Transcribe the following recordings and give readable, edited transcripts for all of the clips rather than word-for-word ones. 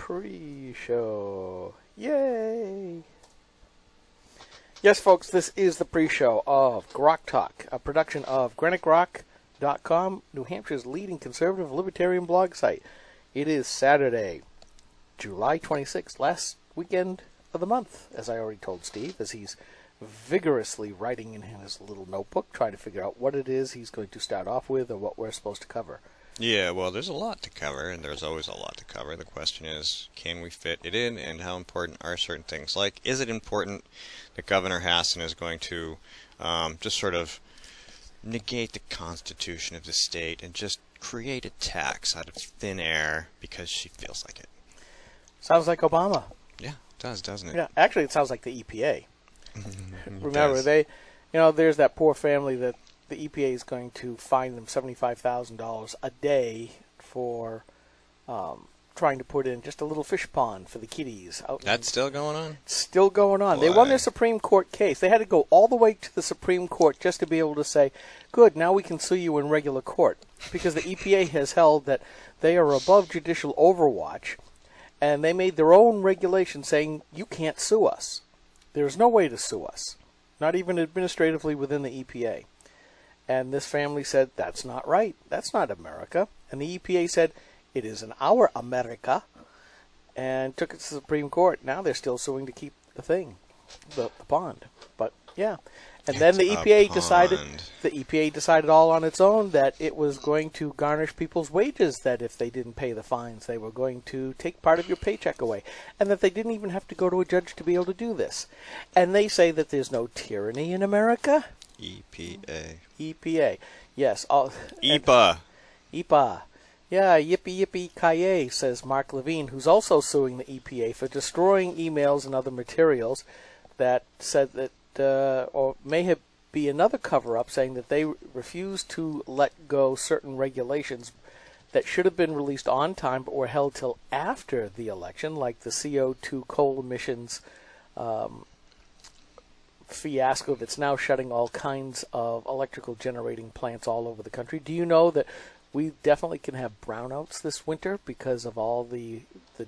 pre-show. Yay! Yes, folks, this is the pre-show of GrokTALK, a production of GrokTALK.com, New Hampshire's leading conservative libertarian blog site. It is Saturday, July 26th, last weekend of the month, as I already told Steve, as he's vigorously writing in his little notebook, trying to figure out what it is he's going to start off with or what we're supposed to cover. Yeah, well, there's a lot to cover, and there's always a lot to cover. The question is, can we fit it in, and how important are certain things? Like, is it important that Governor Hassan is going to just sort of negate the Constitution of the state and just create a tax out of thin air because she feels like it? Sounds like Obama. Yeah, it does, doesn't it? Yeah, actually, it sounds like the EPA. Remember, there's that poor family that the EPA is going to fine them $75,000 a day for trying to put in just a little fish pond for the kiddies. That's still going on? Still going on. Boy. They won their Supreme Court case. They had to go all the way to the Supreme Court just to be able to say, good, now we can sue you in regular court. Because the EPA has held that they are above judicial overwatch, and they made their own regulation saying, you can't sue us. There's no way to sue us, not even administratively within the EPA. And this family said, that's not right. That's not America. And the EPA said, it is in our America, and took it to the Supreme Court. Now they're still suing to keep the thing, the pond. But, yeah. And then the EPA decided all on its own that it was going to garnish people's wages, that if they didn't pay the fines, they were going to take part of your paycheck away, and that they didn't even have to go to a judge to be able to do this. And they say that there's no tyranny in America. EPA. Yes. EPA. EPA. Yeah, yippee yippee ki-yay, says Mark Levine, who's also suing the EPA for destroying emails and other materials that said that, or may be another cover-up saying that they refused to let go certain regulations that should have been released on time but were held till after the election, like the CO2 coal emissions fiasco that's now shutting all kinds of electrical generating plants all over the country. Do you know that we definitely can have brownouts this winter because of all the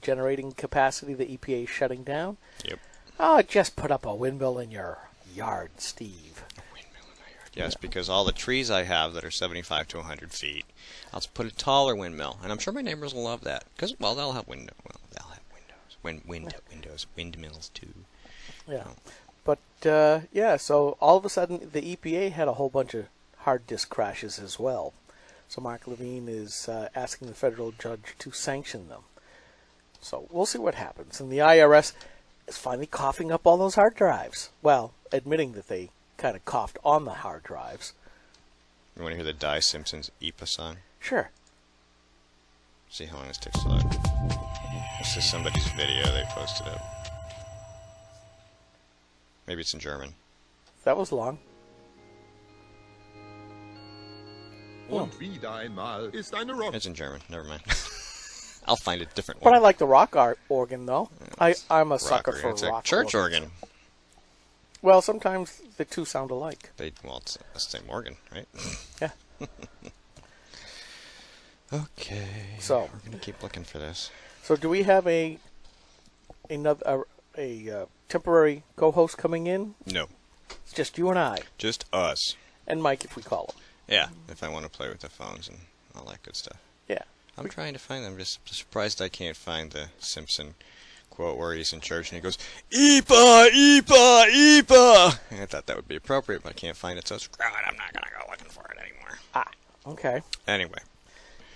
generating capacity the EPA is shutting down? Yep. Oh, just put up a windmill in your yard, Steve. A windmill in my yard. Yes, because all the trees I have that are 75 to 100 feet, I'll just put a taller windmill, and I'm sure my neighbors will love that because, well, they'll have windows. Windmills too. Yeah. But, so all of a sudden the EPA had a whole bunch of hard disk crashes as well. So Mark Levine is asking the federal judge to sanction them. So we'll see what happens. And the IRS is finally coughing up all those hard drives. Well, admitting that they kind of coughed on the hard drives. You want to hear the Di Simpson's EPA song? Sure. See how long this takes to load. This is somebody's video they posted up. Maybe it's in German. That was long. It's in German. Never mind. I'll find a different But one. I like the rock organ, though. I'm a sucker for it's rock a church organs. organ. Well, sometimes the two sound alike. It's the same organ, right? Yeah. Okay. So we're gonna keep looking for this. So do we have a temporary co-host coming in? No. It's just you and I. Just us. And Mike, if we call him. Yeah, if I want to play with the phones and all that good stuff. Yeah. I'm trying to find them. I'm just surprised I can't find the Simpson quote where he's in church and he goes, EPA, EPA, EPA. And I thought that would be appropriate, but I can't find it, so screw it. I'm not going to go looking for it anymore. Ah, okay. Anyway.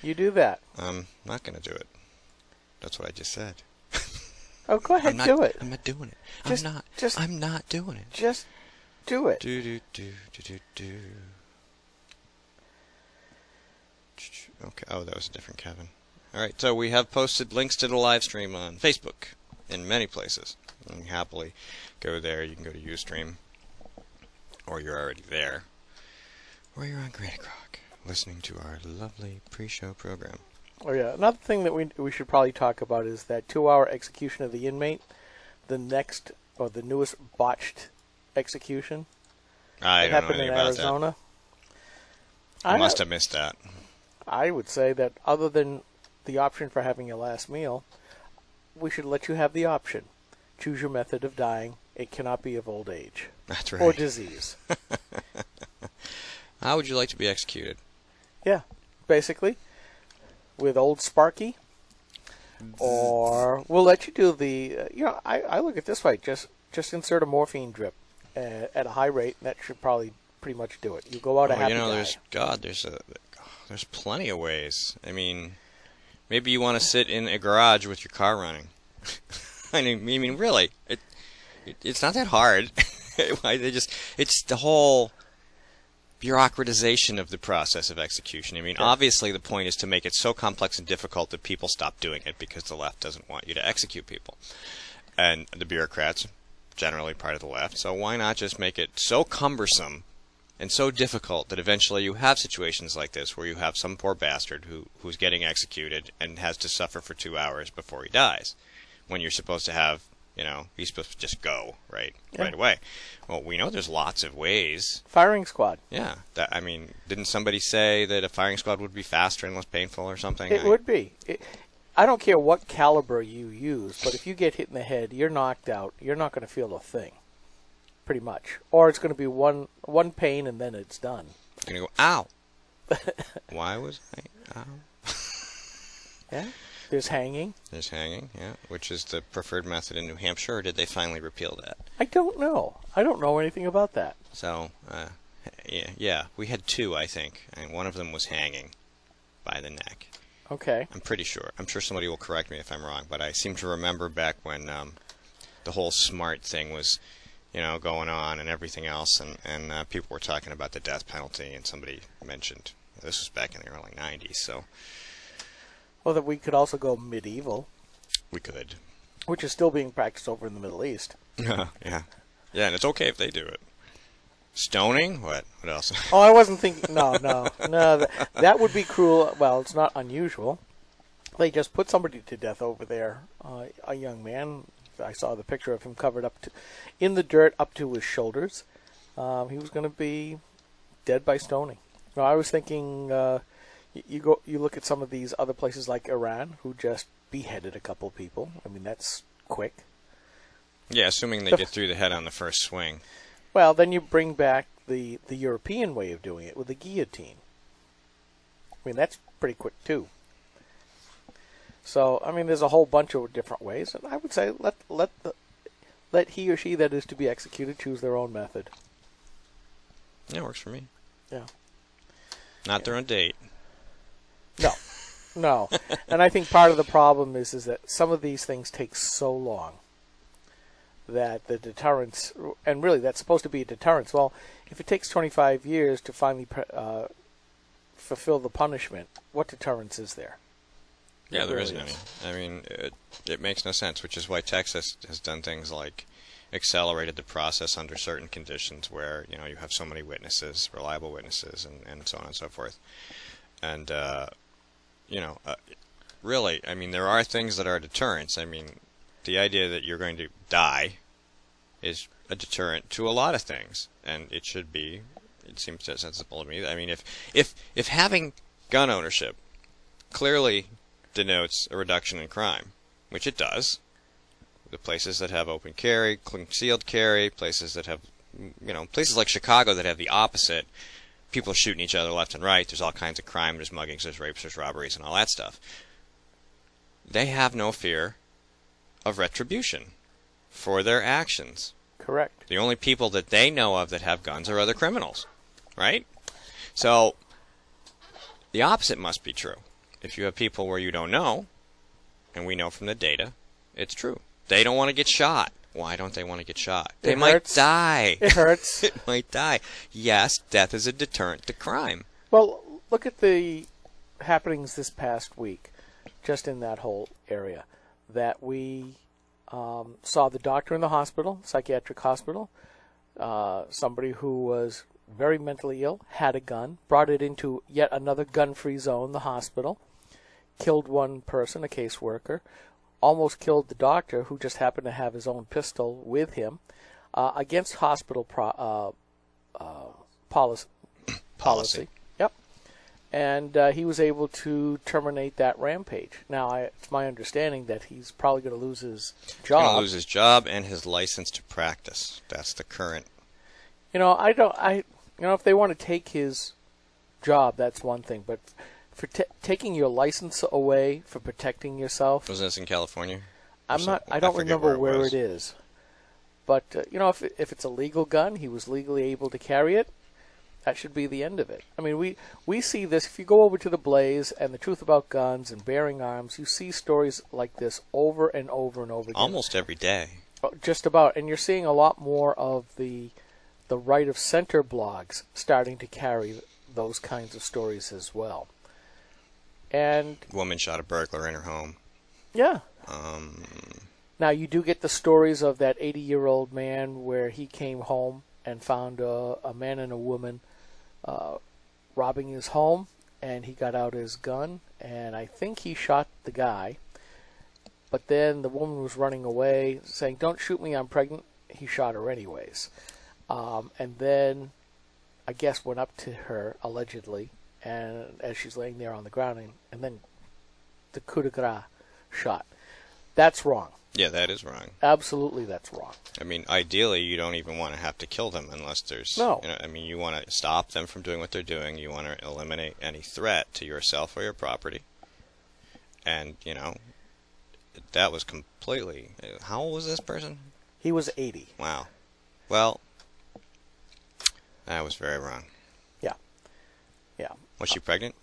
You do that. I'm not going to do it. That's what I just said. Oh, go ahead, do it. I'm not doing it. I'm not doing it. Just do it. Do. Okay. Oh, that was a different Kevin. All right. So we have posted links to the live stream on Facebook in many places. You can happily go there. You can go to Ustream, or you're already there, or you're on GrokTALK listening to our lovely pre-show program. Oh yeah. Another thing that we should probably talk about is that 2-hour execution of the inmate, the newest botched execution. I don't know happened anything in about Arizona. that. I must have missed that. I would say that other than the option for having your last meal, we should let you have the option. Choose your method of dying. It cannot be of old age. That's right. Or disease. How would you like to be executed? Yeah, basically. With old Sparky. Or we'll let you do the, I look at it this way. Just insert a morphine drip at a high rate, and that should probably pretty much do it. You go out a happy guy. There's plenty of ways. I mean, maybe you want to sit in a garage with your car running. I mean, really, it's not that hard. It's the whole bureaucratization of the process of execution. I mean, obviously the point is to make it so complex and difficult that people stop doing it because the left doesn't want you to execute people. And the bureaucrats, generally part of the left, so why not just make it so cumbersome and so difficult that eventually you have situations like this where you have some poor bastard who's getting executed and has to suffer for 2 hours before he dies, when you're supposed to have, he's supposed to just go right away. Well, we know there's lots of ways. Firing squad. Yeah. Didn't somebody say that a firing squad would be faster and less painful or something? It would be. I don't care what caliber you use, but if you get hit in the head, you're knocked out. You're not going to feel a thing, pretty much. Or it's going to be one pain and then it's done. You're going to go, ow. Why was I, ow? Yeah. There's hanging. There's hanging, yeah, which is the preferred method in New Hampshire, or did they finally repeal that? I don't know. I don't know anything about that. So, yeah, we had 2, I think, and one of them was hanging by the neck. Okay. I'm pretty sure. I'm sure somebody will correct me if I'm wrong, but I seem to remember back when the whole SMART thing was, going on and everything else, and people were talking about the death penalty, and somebody mentioned, this was back in the early 90s, so... Well, that we could also go medieval. We could. Which is still being practiced over in the Middle East. Yeah. Yeah, and it's okay if they do it. Stoning? What else? Oh, I wasn't thinking... No. That would be cruel. Well, it's not unusual. They just put somebody to death over there. A young man. I saw the picture of him covered up in the dirt up to his shoulders. He was going to be dead by stoning. No, I was thinking... You look at some of these other places like Iran, who just beheaded a couple people. I mean, that's quick. Yeah, assuming they get through the head on the first swing. Well, then you bring back the European way of doing it with the guillotine. I mean, that's pretty quick too. So, I mean, there's a whole bunch of different ways, and I would say let he or she that is to be executed choose their own method. Yeah, works for me. Yeah. Not their own date. No. And I think part of the problem is that some of these things take so long that the deterrence, and really that's supposed to be a deterrence. Well, if it takes 25 years to finally fulfill the punishment, what deterrence is there? Yeah, there isn't any. I mean, it makes no sense, which is why Texas has done things like accelerated the process under certain conditions where, you have so many witnesses, reliable witnesses, and so on and so forth. And, really, I mean, there are things that are deterrents. I mean, the idea that you're going to die is a deterrent to a lot of things, and it should be. It seems sensible to me. I mean, if having gun ownership clearly denotes a reduction in crime, which it does, the places that have open carry, concealed carry, places that have, places like Chicago that have the opposite. People are shooting each other left and right. There's all kinds of crime. There's muggings, there's rapes, there's robberies, and all that stuff. They have no fear of retribution for their actions. Correct. The only people that they know of that have guns are other criminals, right? So the opposite must be true. If you have people where you don't know, and we know from the data, it's true. They don't want to get shot. Why don't they want to get shot? They might die. It hurts. It might die. Yes, death is a deterrent to crime. Well, look at the happenings this past week, just in that whole area, that we saw the doctor in the hospital, psychiatric hospital, somebody who was very mentally ill, had a gun, brought it into yet another gun-free zone, the hospital, killed one person, a caseworker, almost killed the doctor, who just happened to have his own pistol with him, against hospital policy. Yep. and he was able to terminate that rampage. Now, it's my understanding that he's probably going to lose his job. He's going to lose his job and his license to practice. That's the current. If they want to take his job, that's one thing, but for taking your license away for protecting yourself. Was this in California? I don't remember where it is. But, if it's a legal gun, he was legally able to carry it, that should be the end of it. I mean, we see this. If you go over to The Blaze and The Truth About Guns and Bearing Arms, you see stories like this over and over and over again. Almost every day. Just about. And you're seeing a lot more of the right of center blogs starting to carry those kinds of stories as well. And Woman shot a burglar in her home. Yeah. Now, you do get the stories of that 80-year-old man where he came home and found a man and a woman robbing his home, and he got out his gun, and I think he shot the guy. But then the woman was running away, saying, "Don't shoot me, I'm pregnant." He shot her anyways. And then, I guess, went up to her, allegedly, and as she's laying there on the ground, and then the coup de grace shot. That's wrong. Yeah, that is wrong. Absolutely, that's wrong. I mean, ideally, you don't even want to have to kill them unless there's... No. You want to stop them from doing what they're doing. You want to eliminate any threat to yourself or your property. And, that was completely... How old was this person? He was 80. Wow. Well, that was very wrong. Yeah. Yeah. Was she pregnant?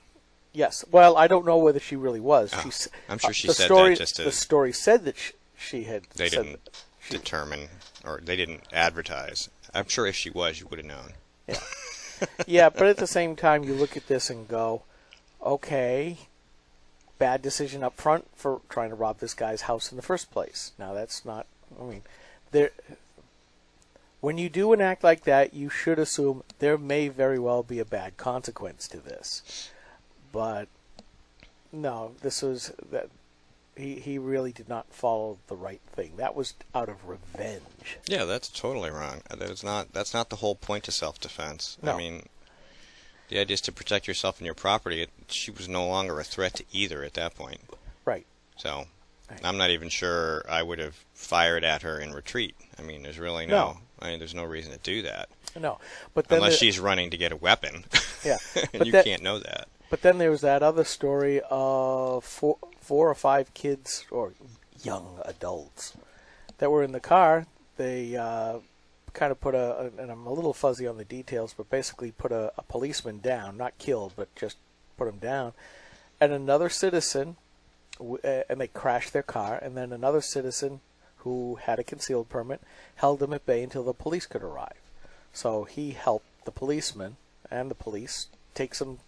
Yes. Well, I don't know whether she really was. Oh, I'm sure she the said story, that just to... The story said that she had They said didn't determine, or they didn't advertise. I'm sure if she was, you would have known. Yeah. Yeah, but at the same time, you look at this and go, okay, bad decision up front for trying to rob this guy's house in the first place. Now, that's not... when you do an act like that, you should assume there may very well be a bad consequence to this. But no, this was that he really did not follow the right thing. That was out of revenge. Yeah, that's totally wrong. That's not the whole point of self-defense. No. I mean, the idea is to protect yourself and your property. She was no longer a threat to either at that point. Right. So, right. I'm not even sure I would have fired at her in retreat. I mean, there's really there's no reason to do that. No, but then unless she's running to get a weapon. Yeah, and you can't know that. But then there was that other story of four or five kids, or young adults, that were in the car. They kind of put and I'm a little fuzzy on the details, but basically put a policeman down, not killed, but just put him down. And another citizen, and they crashed their car, and then another citizen who had a concealed permit held them at bay until the police could arrive. So he helped the policeman and the police take some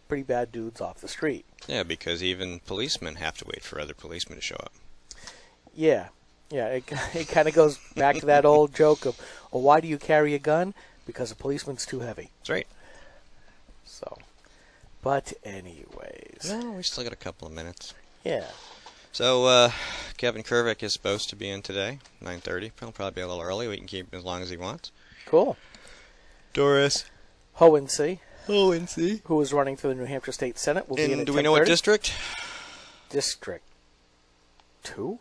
pretty bad dudes off the street. Yeah, because even policemen have to wait for other policemen to show up. Yeah. Yeah, it kind of goes back to that old joke of, well, why do you carry a gun? Because a policeman's too heavy. That's right. So, but anyways. Well, we still got a couple of minutes. Yeah. So, Kevin Kervick is supposed to be in today, 9:30. He'll probably be a little early. We can keep him as long as he wants. Cool. Doris Hohensee, Hohensee, who is running for the New Hampshire State Senate, will be in at 10:30. Do we know what district? District 2?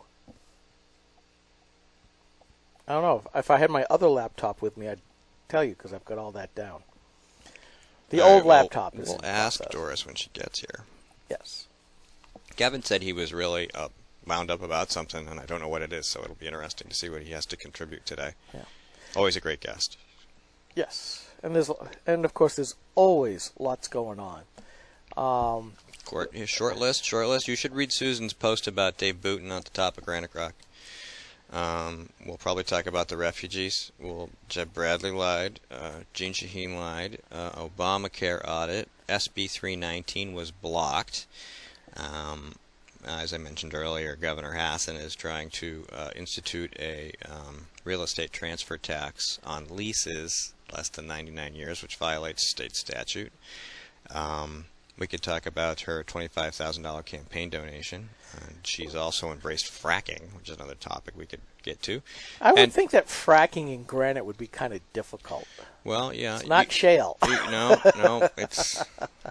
I don't know. If I had my other laptop with me, I'd tell you, because I've got all that down. The old laptop is. We'll ask Doris when she gets here. Yes. Kevin said he was really wound up about something, and I don't know what it is, so it'll be interesting to see what he has to contribute today. Yeah. Always a great guest. Yes, and of course there's always lots going on. Short list. You should read Susan's post about Dave Booten on the top of Granite Rock. We'll probably talk about the refugees. Jeb Bradley lied. Gene Shaheen lied. Obamacare audit. SB 319 was blocked. As I mentioned earlier, Governor Hassan is trying to institute a real estate transfer tax on leases less than 99 years, which violates state statute. We could talk about her $25,000 campaign donation. She's also embraced fracking, which is another topic we could get to. I would think that fracking in granite would be kind of difficult. Well, yeah. It's not shale. No, it's,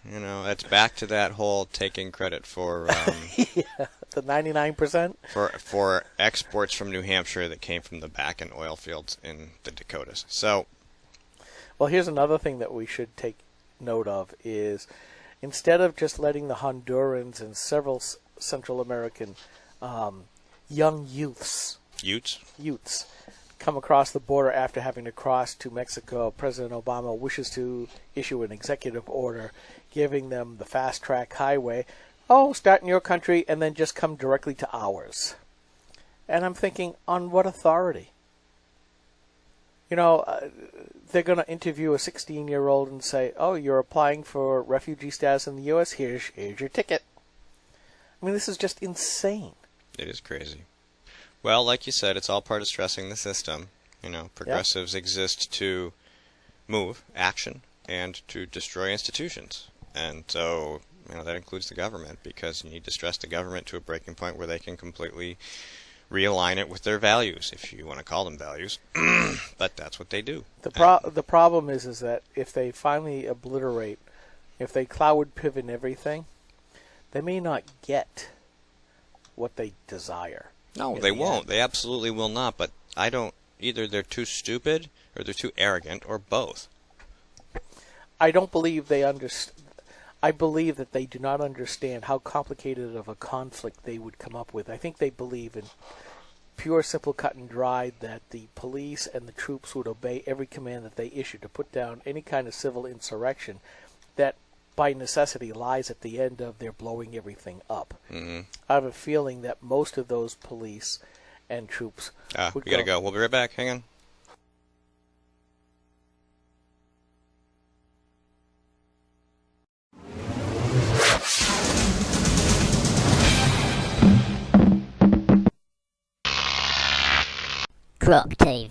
it's back to that whole taking credit for... Yeah, the 99%? For exports from New Hampshire that came from the Bakken oil fields in the Dakotas. So... Well, here's another thing that we should take note of is instead of just letting the Hondurans and several Central American young youths come across the border after having to cross to Mexico, President Obama wishes to issue an executive order giving them the fast-track highway. Oh, start in your country and then just come directly to ours. And I'm thinking, on what authority? They're going to interview a 16-year-old and say, oh, you're applying for refugee status in the U.S., here's your ticket. I mean, this is just insane. It is crazy. Well, like you said, it's all part of stressing the system. Progressives exist to move action and to destroy institutions. And so, that includes the government, because you need to stress the government to a breaking point where they can completely realign it with their values, if you want to call them values. But that's what they do. The problem is that if they finally obliterate, if they cloud pivot everything, they may not get what they desire. No, they won't. They absolutely will not. But I don't. Either they're too stupid, or they're too arrogant, or both. I don't believe they understand. I believe that they do not understand how complicated of a conflict they would come up with. I think they believe in pure, simple, cut and dried that the police and the troops would obey every command that they issue to put down any kind of civil insurrection that by necessity lies at the end of their blowing everything up. Mm-hmm. I have a feeling that most of those police and troops would we gotta go. We'll be right back. Hang on. GrokTALK.